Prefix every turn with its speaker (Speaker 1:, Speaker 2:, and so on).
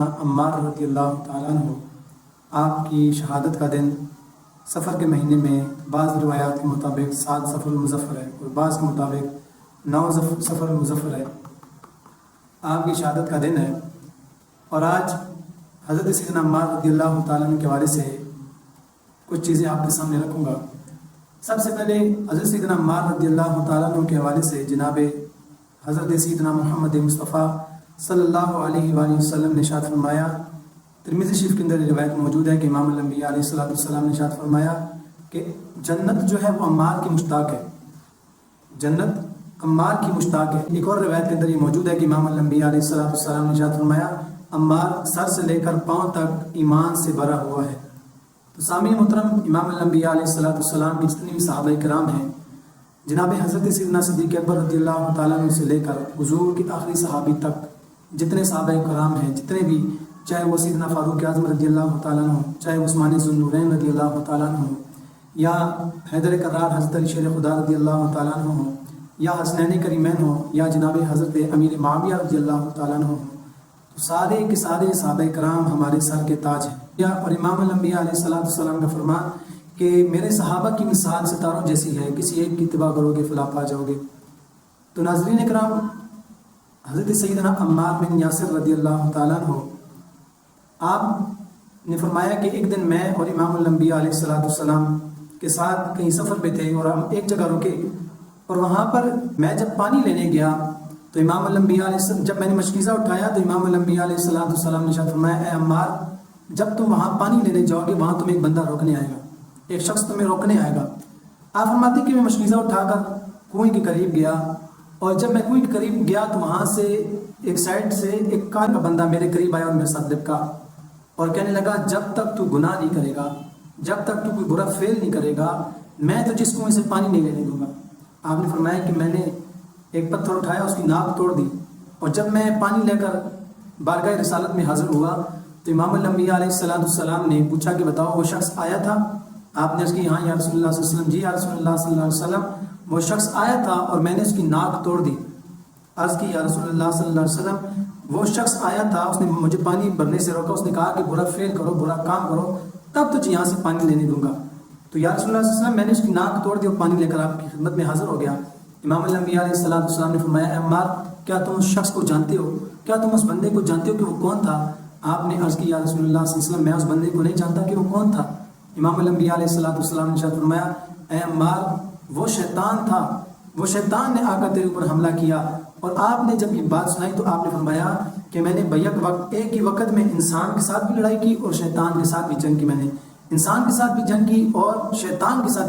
Speaker 1: عمار رضی اللہ تعالیٰ عنہ آپ کی شہادت کا دن سفر کے مہینے میں بعض روایات کے مطابق 7 صفر المظفر ہے اور بعض کے مطابق 9 صفر المظفر ہے۔ آپ کی شہادت کا دن ہے اور آج حضرت سیدنا عمار رضی اللہ تعالیٰ عنہ کے حوالے سے کچھ چیزیں آپ کے سامنے رکھوں گا۔ سب سے پہلے حضرت سیدنا عمار رضی اللہ تعالیٰ عنہ کے حوالے سے جناب حضرت سیدنا محمد مصطفیٰ صلی اللہ علیہ وآلہ وسلم نے ارشاد فرمایا، ترمذی شریف کے اندر روایت موجود ہے کہ امام الانبیاء علیہ السلام نے ارشاد فرمایا کہ جنت جو ہے وہ عمار کی مشتاق ہے، جنت عمار کی مشتاق ہے۔ ایک اور روایت کے اندر یہ موجود ہے کہ امام الانبیاء علیہ السلام نے ارشاد فرمایا، عمار سر سے لے کر پاؤں تک ایمان سے بھرا ہوا ہے۔ تو سامعین محترم، امام الانبیاء علیہ السلام کی جتنی بھی صحابہ کرام ہیں، جناب حضرت سیدنا صدیق اکبر رضی اللہ تعالیٰ عنہ سے لے کر حضور کی آخری صحابی تک جتنے صحابہ کرام ہیں، جتنے بھی، چاہے وہ سیدنا فاروق اعظم رضی اللہ تعالیٰ عنہ، چاہے عثمان ذو النورین رضی اللہ تعالیٰ عنہ، یا حیدر کرار حضرت علی شیر خدا رضی اللہ تعالیٰ عنہ ہوں، یا حسنین کریمین ہوں، یا جناب حضرت امیر معاویہ رضی اللہ تعالیٰ عنہ ہوں، تو سارے کے سارے صحابہ کرام ہمارے سر کے تاج ہیں۔ اور امام الانبیاء علیہ السلام کا فرمان کہ میرے صحابہ کی مثال ستاروں جیسی ہے، کسی ایک کی اتباع کرو گے فلاح پا جاؤ گے۔ تو ناظرین کرام، حضرت سیدنا عمار بن یاسر رضی اللہ تعالیٰ عنہ آپ نے فرمایا کہ ایک دن میں اور امام الانبیاء علیہ السلام کے ساتھ کہیں سفر پہ تھے اور ہم ایک جگہ رکے، اور وہاں پر میں جب پانی لینے گیا تو امام الانبیاء علیہ السلام، جب میں نے مشکیزہ اٹھایا تو امام الانبیاء علیہ السلام نے ارشاد فرمایا، اے عمار، جب تم وہاں پانی لینے جاؤ گے وہاں تمہیں ایک بندہ روکنے آئے گا، ایک شخص تمہیں روکنے آئے گا۔ آپ فرماتے کہ میں مشکیزہ اٹھا کر کنویں کے قریب گیا، اور جب میں کنویں کے قریب گیا تو وہاں سے ایک سائڈ سے ایک کار کا بندہ میرے قریب آیا اور میرے ساتھ لپکا اور کہنے لگا، جب تک تو گناہ نہیں کرے گا، جب تک تو کوئی برا فعل نہیں کرے گا، میں تو جس کنویں سے پانی نہیں لینے دوں گا۔ آپ نے فرمایا کہ میں نے ایک پتھر اٹھایا، اس کی ناک توڑ دی، اور جب میں پانی لے کر بارگاہ رسالت میں حاضر ہوا تو امام الانبیاء علیہ السلام نے پوچھا کہ بتاؤ وہ شخص آیا تھا؟ آپ نے اس کی ہاں یا رسول اللہ صلی اللہ علیہ وسلم، جی یا رسول اللہ صلی اللہ علیہ وسلم، وہ شخص آیا تھا اور میں نے اس کی ناک توڑ دی۔ عرض کی یا رسول اللہ صلی اللہ علیہ وسلم، وہ شخص آیا تھا، اس نے مجھے پانی بھرنے سے روکا، اس نے کہا کہ برا فعل کرو، برا کام کرو، تب تجھے یہاں سے پانی لینے دوں گا۔ تو یا رسول اللہ صلی اللہ علیہ وسلم، میں نے اس کی ناک توڑ دی اور پانی لے کر آپ کی خدمت میں حاضر ہو گیا۔ امام الانبیاء علیہ السلام نے فرمایا، اے عمار، کیا تم اس شخص کو جانتے ہو؟ کیا تم اس بندے کو جانتے ہو کہ وہ کون تھا؟ آپ نے عرض کی یا رسول اللہ صلی اللہ علیہ وسلم، میں اس بندے کو نہیں جانتا کہ وہ کون تھا۔ امام الانبیاء علیہ السلام نے ارشاد فرمایا، اے عمار، وہ شیطان تھا، وہ شیطان نے آ کر تیرے اوپر حملہ کیا۔ اور آپ نے جب یہ بات سنائی تو آپ نے فرمایا کہ میں نے بیک وقت، ایک ہی وقت میں انسان کے ساتھ بھی لڑائی کی اور شیطان کے ساتھ بھی جنگ کی، میں نے انسان کے ساتھ بھی جنگ کی اور شیطان کے ساتھ